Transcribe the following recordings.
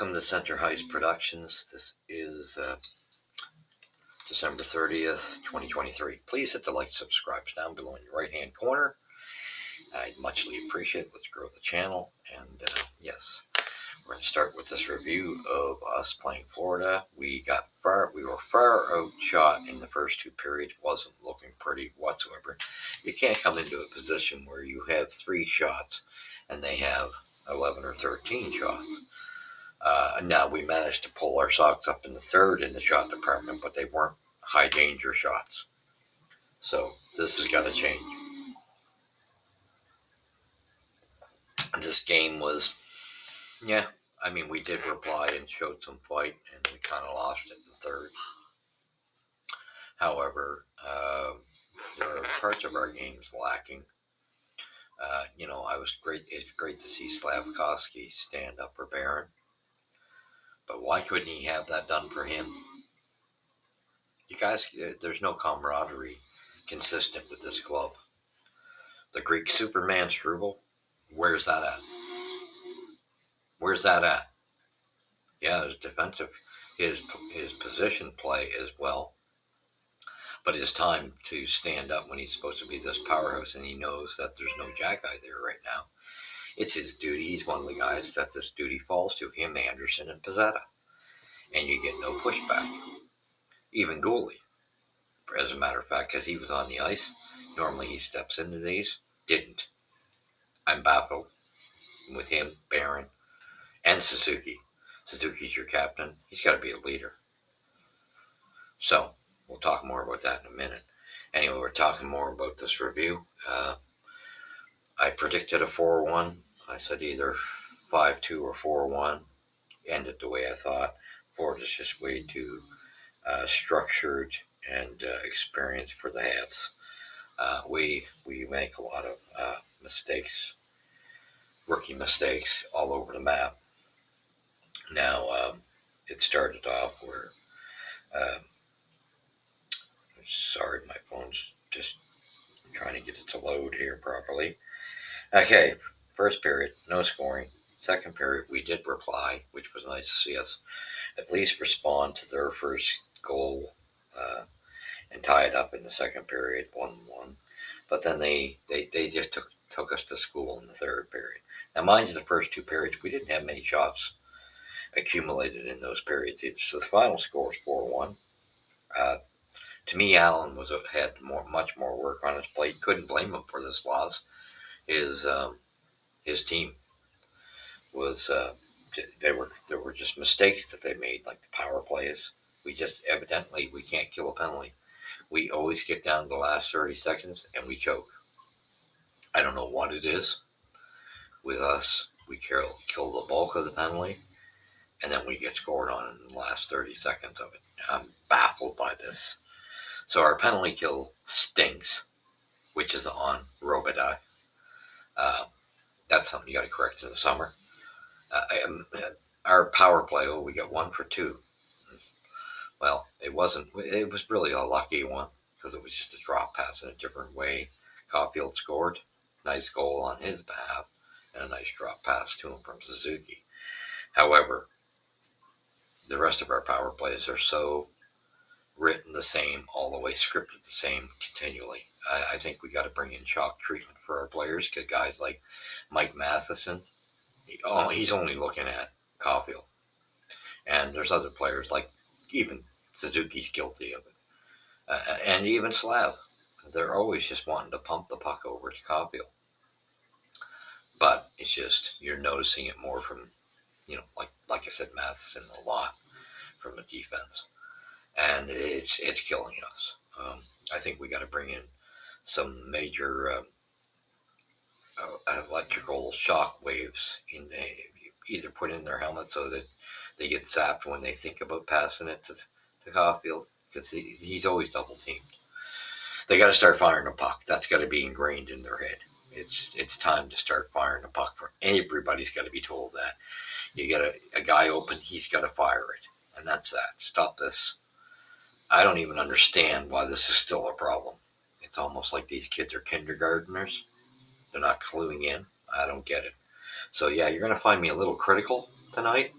Welcome to Center Hice Productions. This is December 30th, 2023. Please hit the like, subscribe down below in your right-hand corner. I'd muchly appreciate it. Let's grow the channel. And yes, we're going to start with this review of us playing Florida. We were far outshot in the first two periods. Wasn't looking pretty whatsoever. You can't come into a position where you have 3 shots and they have 11 or 13 shots. Now we managed to pull our socks up in the third in the shot department, but they weren't high danger shots. So this has got to change. This game was, we did reply and showed some fight, and we kind of lost it in the third. However, there are parts of our games lacking. It's great to see Slavkovsky stand up for Barron. But why couldn't he have that done for him? You guys, there's no camaraderie consistent with this club. The Greek Superman Struble, where's that at? Where's that at? Yeah, his defensive, his position play as well. But it's time to stand up when he's supposed to be this powerhouse, and he knows that there's no Jack Eye there right now. It's his duty. He's one of the guys that this duty falls to, him, Anderson, and Pizzetta. And you get no pushback. Even Gooley, as a matter of fact, because he was on the ice. Normally he steps into these. Didn't. I'm baffled with him, Barron, and Suzuki. Suzuki's your captain. He's got to be a leader. So, we'll talk more about that in a minute. Anyway, we're talking more about this review. I predicted a 4-1. I said either 5-2 or 4-1. Ended the way I thought. Florida's just way too structured and experienced for the Habs. We make a lot of mistakes, rookie mistakes all over the map. Now, it started off where, sorry, my phone's just trying to get it to load here properly. Okay, first period, no scoring. Second period, we did reply, which was nice to see us at least respond to their first goal and tie it up in the second period, 1-1. But then they just took us to school in the third period. Now, mind you, the first 2 periods, we didn't have many shots accumulated in those periods either. So the final score is 4-1. To me, Allen had much more work on his plate. Couldn't blame him for this loss. His team was there were just mistakes that they made, like the power plays. We can't kill a penalty. We always get down to the last 30 seconds and we choke. I don't know what it is with us. We kill the bulk of the penalty, and then we get scored on in the last 30 seconds of it. I'm baffled by this. So our penalty kill stinks, which is on Robitaille. That's something you got to correct in the summer. Our power play, we got 1 for 2. Well, it was really a lucky one because it was just a drop pass in a different way. Caulfield scored. Nice goal on his behalf and a nice drop pass to him from Suzuki. However, the rest of our power plays are so written the same, all the way scripted the same continually. I think we got to bring in shock treatment for our players, because guys like Mike Matheson, he's only looking at Caulfield. And there's other players like even Suzuki's guilty of it. And even Slav. They're always just wanting to pump the puck over to Caulfield. But it's just, you're noticing it more from, like I said, Matheson a lot from the defense. And it's killing us. I think we got to bring in some major electrical shock waves either put in their helmet so that they get zapped when they think about passing it to Caulfield, because he's always double teamed. They got to start firing the puck. That's got to be ingrained in their head. It's time to start firing the puck. For everybody's got to be told that. You get a guy open, he's got to fire it, and that's that. Stop this. I don't even understand why this is still a problem. It's almost like these kids are kindergartners. They're not cluing in. I don't get it. So yeah, you're going to find me a little critical tonight.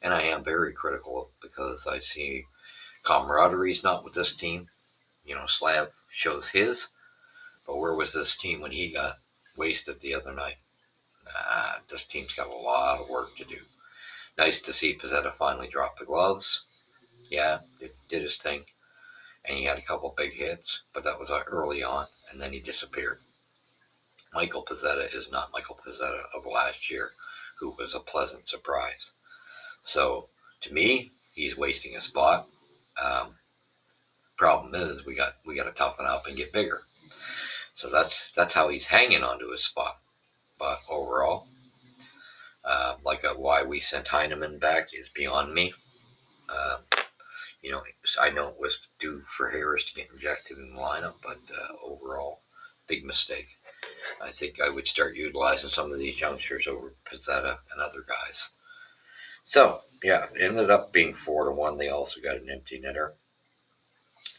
And I am very critical because I see camaraderie's not with this team. Slav shows his, but where was this team when he got wasted the other night? This team's got a lot of work to do. Nice to see Pizzetta finally drop the gloves. Yeah, it did his thing. And he had a couple big hits, but that was early on, and then he disappeared. Michael Pizzetta is not Michael Pizzetta of last year, who was a pleasant surprise. So, to me, he's wasting a spot. Um, Problem is, we got to toughen up and get bigger. So that's how he's hanging onto his spot. But overall, why we sent Heineman back is beyond me. Uh, I know it was due for Harris to get injected in the lineup, but overall, big mistake. I think I would start utilizing some of these youngsters over Pizzetta and other guys. So, yeah, it ended up being 4-1. They also got an empty netter,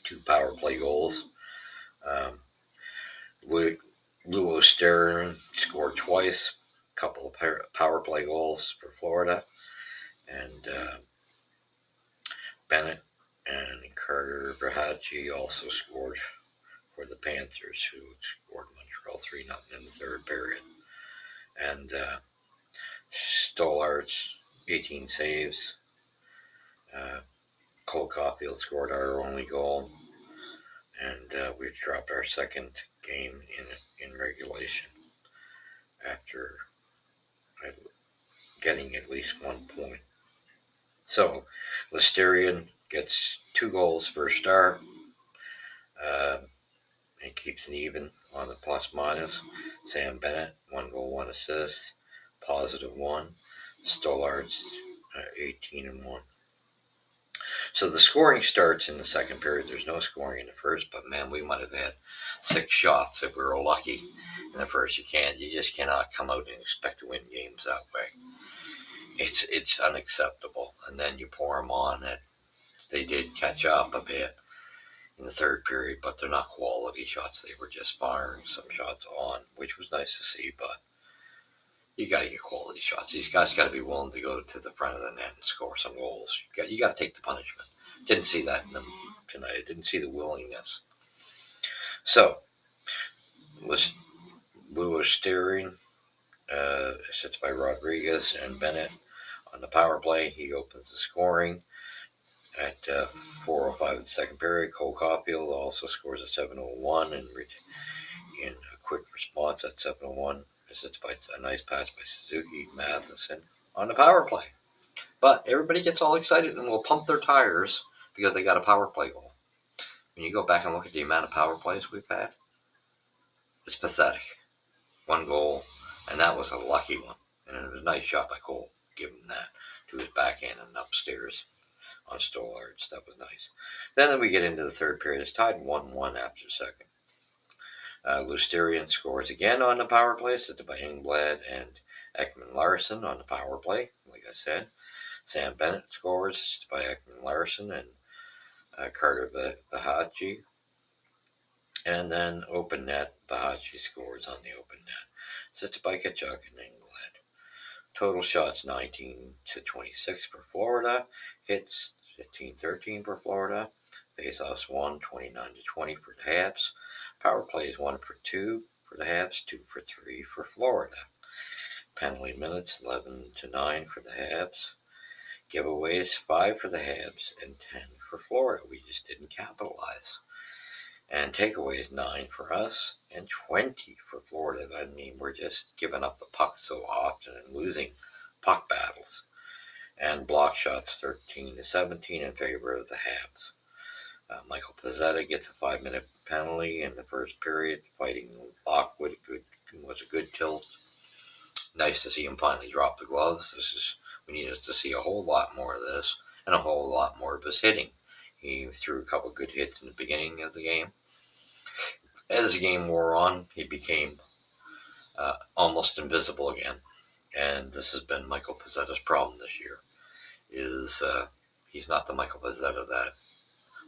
2 power play goals. Luo Stern scored twice, a couple of power play goals for Florida. And Bennett and Carter Brahachi also scored for the Panthers, who scored Montreal 3-0 in the third period. And Stollart's 18 saves. Cole Caulfield scored our only goal. And we've dropped our second game in regulation after getting at least 1 point. So, Listerian gets 2 goals for a start. And keeps it even on the plus minus. Sam Bennett, 1 goal, 1 assist, positive 1. Stollart's 18-1. So the scoring starts in the second period. There's no scoring in the first, but man, we might have had 6 shots if we were lucky in the first. You just cannot come out and expect to win games that way. It's unacceptable. And then you pour them on. They did catch up a bit in the third period, but they're not quality shots. They were just firing some shots on, which was nice to see, but you got to get quality shots. These guys got to be willing to go to the front of the net and score some goals. You got to take the punishment. Didn't see that in them tonight. I didn't see the willingness. So, Lewis steering, sits by Rodriguez and Bennett on the power play. He opens the scoring at 4:05 in the second period. Cole Caulfield also scores at 7:01 in a quick response at 7:01. It's by a nice pass by Suzuki Matheson on the power play. But everybody gets all excited and will pump their tires because they got a power play goal. When you go back and look at the amount of power plays we've had, it's pathetic. 1 goal, and that was a lucky one. And it was a nice shot by Cole. Give him that to his backhand and upstairs on Stollart's. That was nice. Then we get into the third period. It's tied 1-1 after the second. Lusterian scores again on the power play, set by Ingblad and Ekman Larson on the power play. Like I said, Sam Bennett scores by Ekman Larson and Carter Bahachi. And then open net, Bahachi scores on the open net. Set by Kachuk and Ingblad. Total shots 19-26 for Florida. Hits 15-13 for Florida. Faceoffs 1, 29-20 for the Habs. Power plays 1 for 2 for the Habs, 2 for 3 for Florida. Penalty minutes 11-9 for the Habs. Giveaways 5 for the Habs and 10 for Florida. We just didn't capitalize. And takeaways 9 for us and 20 for Florida. I mean, we're just giving up the puck so often and losing puck battles. And block shots 13-17 in favor of the Habs. Michael Pizzetta gets a 5-minute penalty in the first period, fighting Lockwood. Was a good tilt. Nice to see him finally drop the gloves. We needed to see a whole lot more of this and a whole lot more of his hitting. He threw a couple good hits in the beginning of the game. As the game wore on, he became almost invisible again. And this has been Michael Pizzetta's problem this year. He's not the Michael Pizzetta that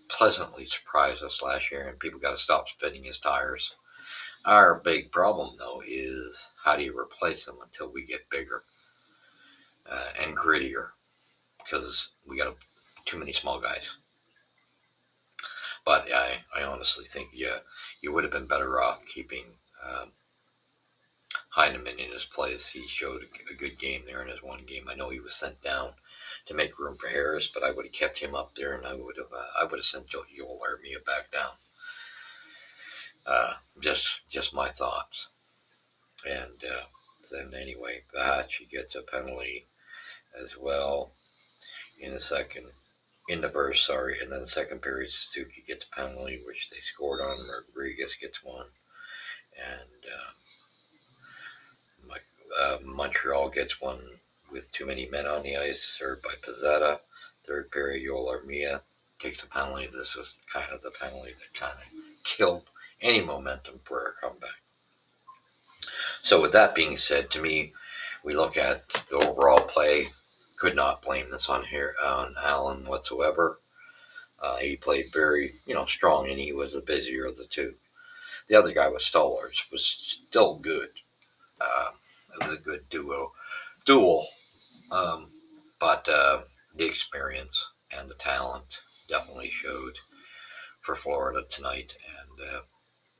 pleasantly surprised us last year, and people got to stop spinning his tires. Our big problem, though, is how do you replace him until we get bigger and grittier? because we got too many small guys. But I honestly think you would have been better off keeping Heineman in his place. He showed a good game there in his one game. I know he was sent down to make room for Harris, but I would have kept him up there, and I would have sent Joel Armia back down. Just my thoughts. And then anyway, Hice gets a penalty as well in the verse, sorry, and then the second period, Suzuki gets a penalty, which they scored on. Rodriguez gets one, and Montreal gets one with too many men on the ice, served by Pizzetta. Third period, Joel Armia takes a penalty. This was kind of the penalty that kind of killed any momentum for our comeback. So with that being said, to me, we look at the overall play. Could not blame this on Allen whatsoever. He played very, strong, and he was the busier of the two. The other guy was Stolarz, was still good. It was a good duel, but the experience and the talent definitely showed for Florida tonight, and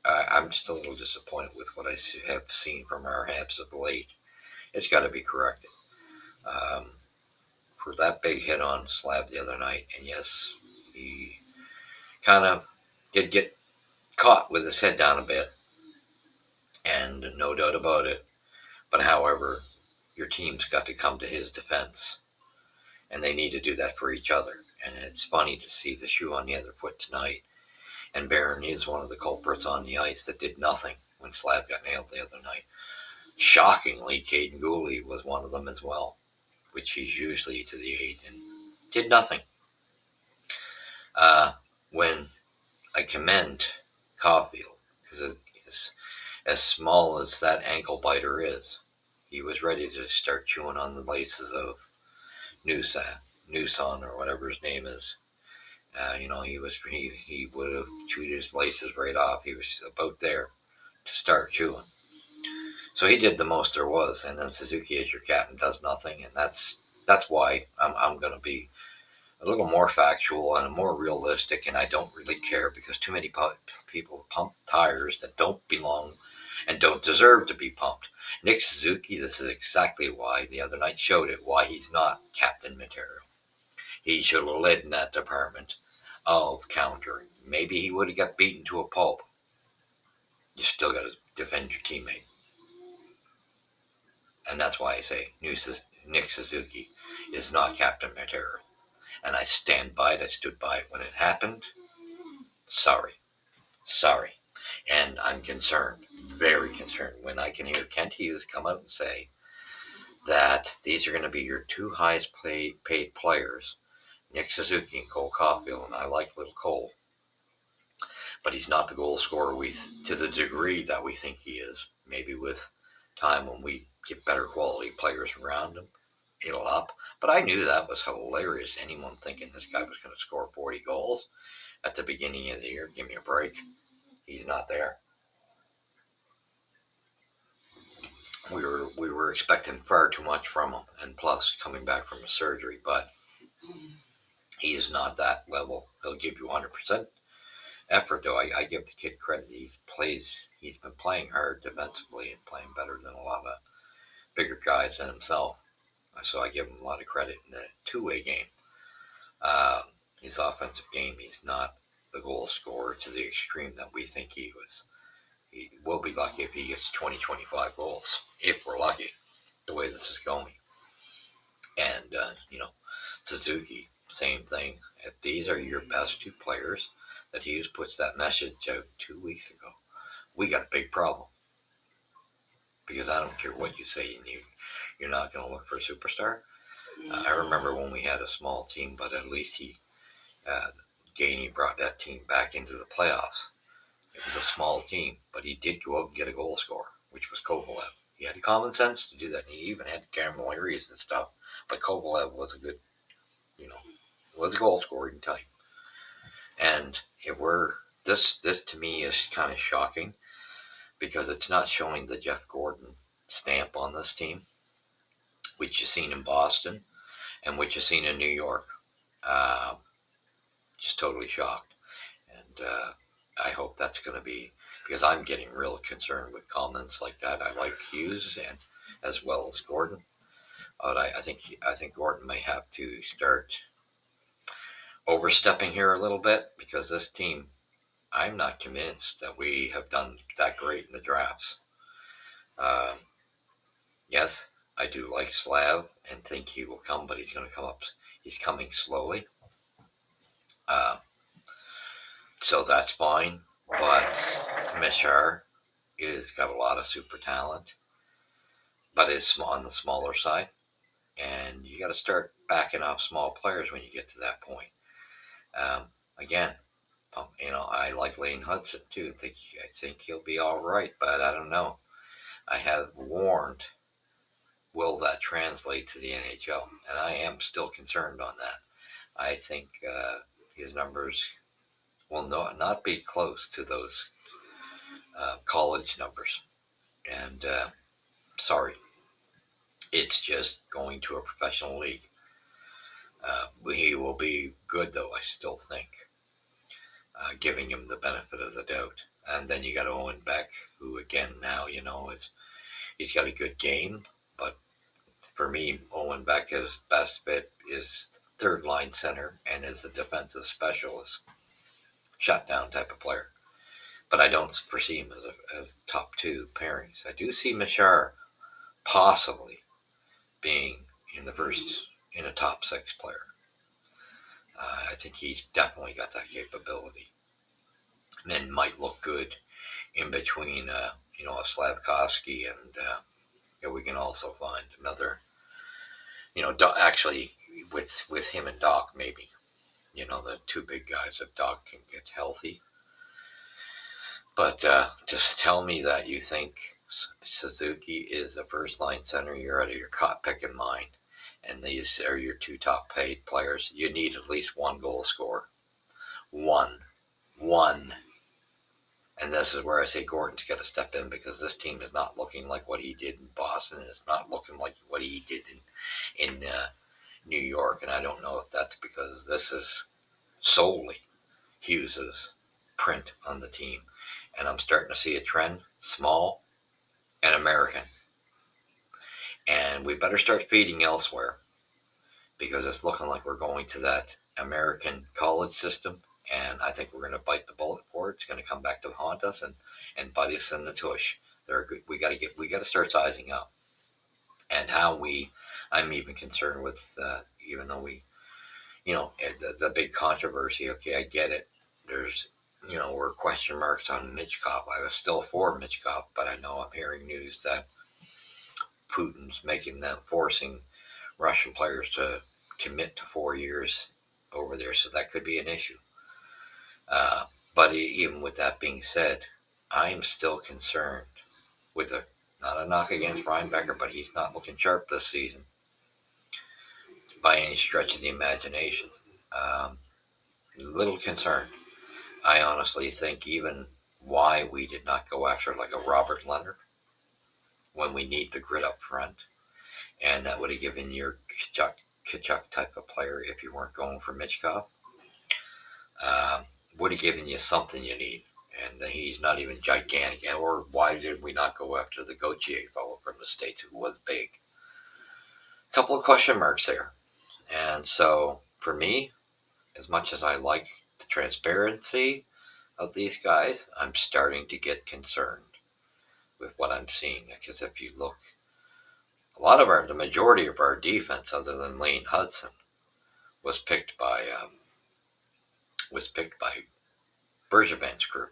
I'm just a little disappointed with what I have seen from our Habs of late. It's got to be corrected. For that big hit on Slab the other night, and yes, he kind of did get caught with his head down a bit, and no doubt about it. But however, your team's got to come to his defense, and they need to do that for each other. And it's funny to see the shoe on the other foot tonight, and Barron is one of the culprits on the ice that did nothing when Slab got nailed the other night. Shockingly, Caden Gooley was one of them as well, which he's usually to the aid, and did nothing. When I commend Caulfield, because as small as that ankle biter is, he was ready to start chewing on the laces of Newson or whatever his name is. He would have chewed his laces right off. He was about there to start chewing. So he did the most there was, and then Suzuki as your captain does nothing, and that's why I'm going to be a little more factual and more realistic, and I don't really care because too many people pump tires that don't belong and don't deserve to be pumped. Nick Suzuki, this is exactly why the other night showed it, why he's not captain material. He should have led in that department of countering. Maybe he would have got beaten to a pulp. You still got to defend your teammate. And that's why I say Nick Suzuki is not captain material. And I stand by it. I stood by it when it happened. Sorry. And I'm concerned, very concerned, when I can hear Kent Hughes come out and say that these are going to be your two highest paid players, Nick Suzuki and Cole Caulfield. And I like little Cole, but he's not the goal scorer to the degree that we think he is. Maybe with time when we get better quality players around him, it'll up. But I knew that was hilarious. Anyone thinking this guy was going to score 40 goals at the beginning of the year, give me a break. He's not there. We were expecting far too much from him, and plus coming back from a surgery, but he is not that level. He'll give you 100% effort, though. I give the kid credit. He's been playing hard defensively and playing better than a lot of bigger guys than himself. So I give him a lot of credit in the two-way game. His offensive game, he's not the goal scorer to the extreme that we think he was. He will be lucky if he gets 20, 25 goals, if we're lucky, the way this is going. And, Suzuki, same thing. If these are your best two players, that Hughes puts that message out 2 weeks ago, we got a big problem. Because I don't care what you say, you're not going to look for a superstar. I remember when we had a small team, but at least Gainey brought that team back into the playoffs. It was a small team, but he did go out and get a goal scorer, which was Kovalev. He had the common sense to do that, and he even had Camilleri's and stuff. But Kovalev was a good, was a goal scoring type. And this to me is kind of shocking because it's not showing the Jeff Gordon stamp on this team, which you've seen in Boston. and what you seen in New York. Uh, just totally shocked. And I hope that's going to be, because I'm getting real concerned with comments like that. I like Hughes and as well as Gordon, but I think Gordon may have to start overstepping here a little bit, because this team, I'm not convinced that we have done that great in the drafts. Um, yes, I do like Slav and think he will come, but he's going to come up. He's coming slowly, uh, so that's fine. But Mishar is got a lot of super talent, but is on the smaller side, and you got to start backing off small players when you get to that point. Um, Again, I like Lane Hudson too. I think he'll be all right, but I don't know. I have warned, will that translate to the NHL? And I am still concerned on that. I think his numbers will not be close to those college numbers. And sorry, it's just going to a professional league. He will be good, though, I still think, giving him the benefit of the doubt. And then you got Owen Beck, who, again, now, he's got a good game. But for me, Owen Beck, his best fit is third line center and is a defensive specialist, shutdown type of player. But I don't foresee him as top two pairings. I do see Machar possibly being in a top six player. I think he's definitely got that capability. And then might look good in between, a Slavkovsky and we can also find another, actually with him and Doc maybe, the two big guys if Doc can get healthy. But just tell me that you think Suzuki is the first line center, you're out of your cot picking mind, and these are your two top paid players. You need at least one goal scorer. One. And this is where I say Gordon's got to step in, because this team is not looking like what he did in Boston. It's not looking like what he did in New York. And I don't know if that's because this is solely Hughes's print on the team. And I'm starting to see a trend, small and American. And we better start feeding elsewhere, because it's looking like we're going to that American college system. And I think we're going to bite the bullet for it. It's going to come back to haunt us and bite us in the tush. We got to start sizing up. And I'm even concerned with, even though the big controversy. Okay, I get it. There's, were question marks on Michkov. I was still for Michkov, but I know I'm hearing news that Putin's forcing Russian players to commit to 4 years over there, so that could be an issue. But even with that being said, I'm still concerned with not a knock against Reinbecker, but he's not looking sharp this season by any stretch of the imagination. Little concerned. I honestly think even why we did not go after like a Robert Leonard when we need the grit up front, and that would have given your Kachuk type of player, if you weren't going for Michkov, would have given you something you need. And he's not even gigantic. Or why did we not go after the Gauthier fellow from the States who was big? A couple of question marks there. And so for me, as much as I like the transparency of these guys, I'm starting to get concerned with what I'm seeing. Because if you look, the majority of our defense, other than Lane Hudson, was picked by Bergevin's crew.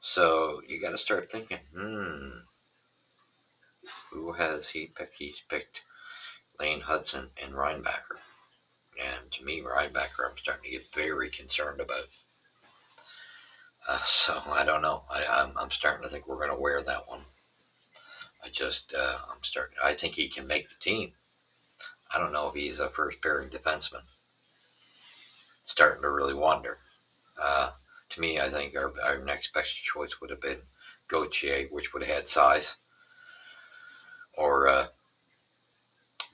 So you got to start thinking, who has he picked? He's picked Lane Hudson and Reinbacker. And to me, Reinbacker, I'm starting to get very concerned about. So I don't know. I'm starting to think we're going to wear that one. I think he can make the team. I don't know if he's a first pairing defenseman. Starting to really wonder. To me, I think our next best choice would have been Gauthier, which would have had size, or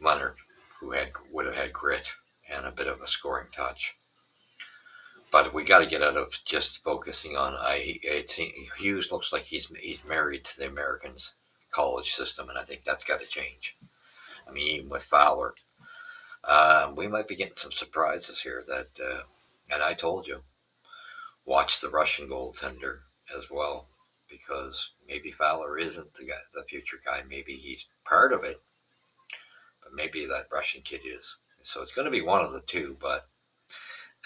Leonard, who would have had grit and a bit of a scoring touch. But we got to get out of just focusing on. Hughes looks like he's married to the Americans college system, and I think that's got to change. I mean, even with Fowler, we might be getting some surprises here. And I told you, watch the Russian goaltender as well, because maybe Fowler isn't the future guy. Maybe he's part of it, but maybe that Russian kid is. So it's going to be one of the two. But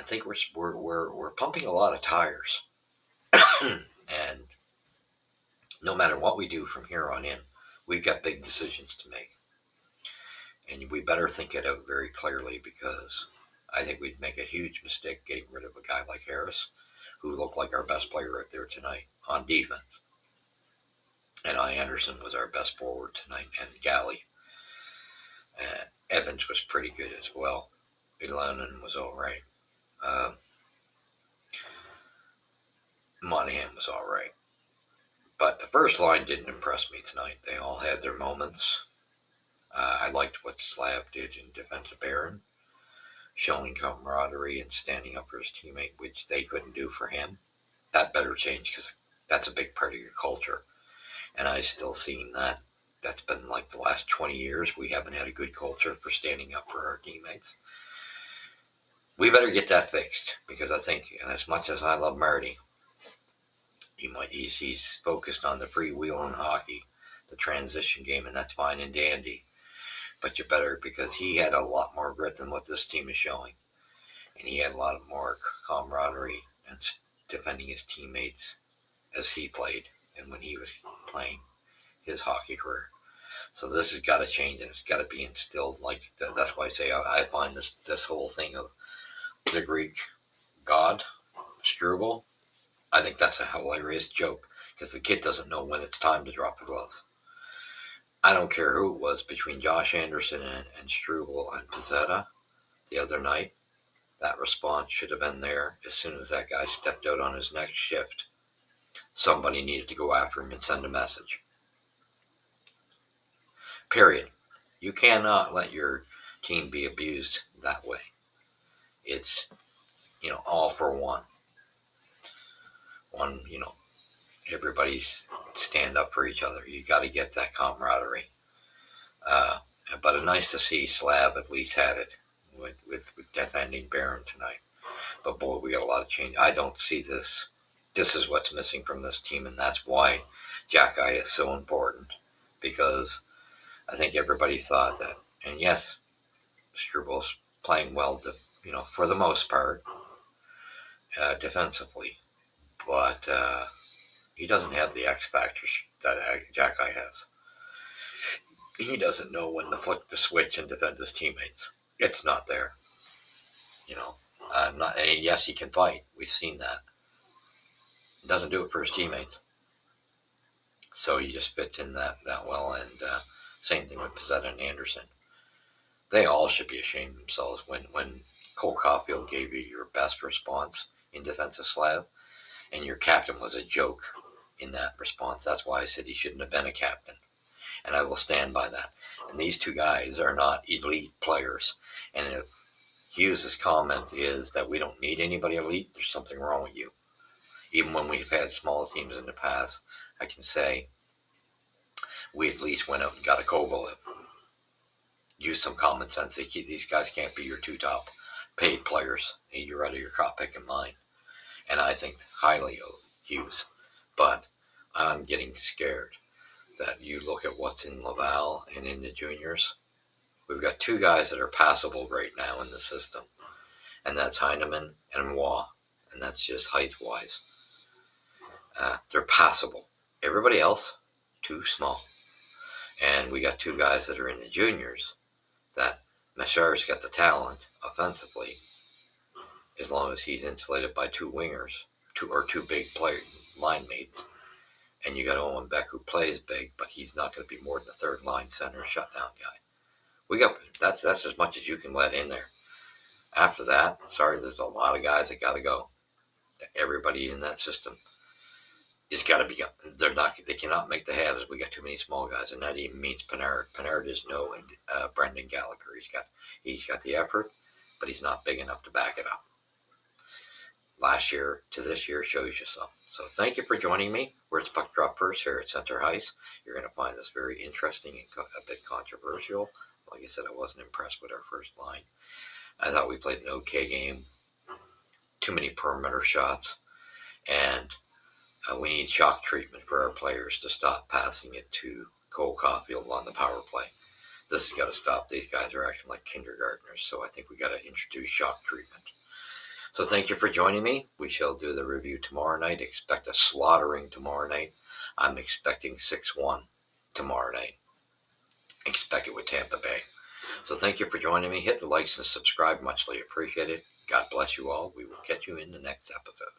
I think we're pumping a lot of tires, and no matter what we do from here on in, we've got big decisions to make, and we better think it out very clearly, because I think we'd make a huge mistake getting rid of a guy like Harris, who looked like our best player out there tonight on defense. And Anderson was our best forward tonight, and Galley. Evans was pretty good as well. Lennon was all right. Monahan was all right. But the first line didn't impress me tonight. They all had their moments. I liked what Slav did in defensive Baron, showing camaraderie and standing up for his teammate, which they couldn't do for him. That better change, because that's a big part of your culture. And I still seen that. That's been like the last 20 years. We haven't had a good culture for standing up for our teammates. We better get that fixed, because I think, and as much as I love Marty, he's focused on the freewheeling hockey, the transition game, and that's fine and dandy. But you better, because he had a lot more grit than what this team is showing. And he had a lot more camaraderie and defending his teammates as he played and when he was playing his hockey career. So this has got to change, and it's got to be instilled. Like that's why I say I find this whole thing of the Greek god Struble, I think that's a hilarious joke, because the kid doesn't know when it's time to drop the gloves. I don't care who it was between Josh Anderson and Struble and Pizzetta the other night. That response should have been there as soon as that guy stepped out on his next shift. Somebody needed to go after him and send a message. Period. You cannot let your team be abused that way. It's, all for one. Everybody stand up for each other. You got to get that camaraderie. But it's nice to see Slav at least had it with defending Barron tonight. But boy, we got a lot of change. I don't see this. This is what's missing from this team, and that's why Jack-Eye is so important, because I think everybody thought that. And yes, Struble's playing well, for the most part, defensively, but he doesn't have the X factors that Jack-Eye has. He doesn't know when to flick the switch and defend his teammates. It's not there. And yes, he can fight. We've seen that. He doesn't do it for his teammates. So he just fits in that well. And same thing with Pizzetta and Anderson. They all should be ashamed of themselves when Cole Caulfield gave you your best response in defense of Slav, and your captain was a joke in that response. That's why I said he shouldn't have been a captain. And I will stand by that. And these two guys are not elite players. And if Hughes' comment is that we don't need anybody elite, there's something wrong with you. Even when we've had small teams in the past, I can say we at least went out and got a Kovalev. Use some common sense. These guys can't be your two top paid players. You're out of your crop picking mind. And I think highly of Hughes. But I'm getting scared that you look at what's in Laval and in the juniors. We've got two guys that are passable right now in the system. And that's Heineman and Waugh. And that's just height-wise. They're passable. Everybody else, too small. And we got two guys that are in the juniors that Machar's got the talent offensively, as long as he's insulated by two wingers, two big line mates. And you got Owen Beck, who plays big, but he's not going to be more than a third line center shutdown guy. That's as much as you can let in there. After that, sorry, there's a lot of guys that got to go. Everybody in that system. It's got to be. They're not. They cannot make the Habs. We got too many small guys, and that even means Panarin. Panarin is no Brendan Gallagher. He's got the effort, but he's not big enough to back it up. Last year to this year shows you some. So thank you for joining me. Where's Puck Drop First here at Center Hice. You're going to find this very interesting and a bit controversial. Like I said, I wasn't impressed with our first line. I thought we played an okay game. Too many perimeter shots, and we need shock treatment for our players to stop passing it to Cole Caulfield on the power play. This has got to stop. These guys are acting like kindergartners, so I think we got to introduce shock treatment. So thank you for joining me. We shall do the review tomorrow night. Expect a slaughtering tomorrow night. I'm expecting 6-1 tomorrow night. Expect it with Tampa Bay. So thank you for joining me. Hit the likes and subscribe. Muchly appreciated. God bless you all. We will catch you in the next episode.